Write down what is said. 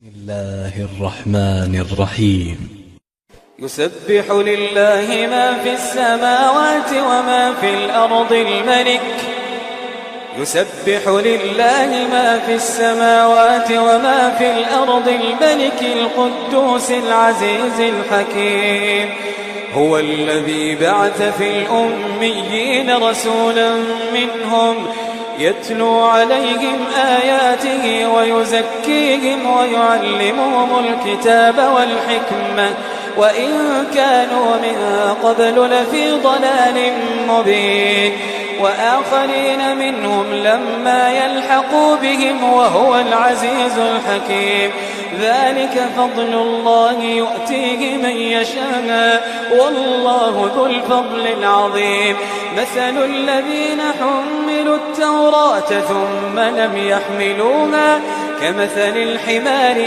بسم الله الرحمن الرحيم. يسبح لله ما في السماوات وما في الأرض الملك. يسبح لله ما في السماوات وما في الأرض الملك القدوس العزيز الحكيم. هو الذي بعث في الأميين رسولا منهم يتلو عليهم آياته ويزكيهم ويعلمهم الكتاب والحكمة وإن كانوا من قبل لفي ضلال مبين وآخرين منهم لما يلحقوا بهم وهو العزيز الحكيم. ذلك فضل الله يؤتيه من يشاء والله ذو الفضل العظيم. مثل الذين حملوا التوراة ثم لم يحملوها كمثل الحمار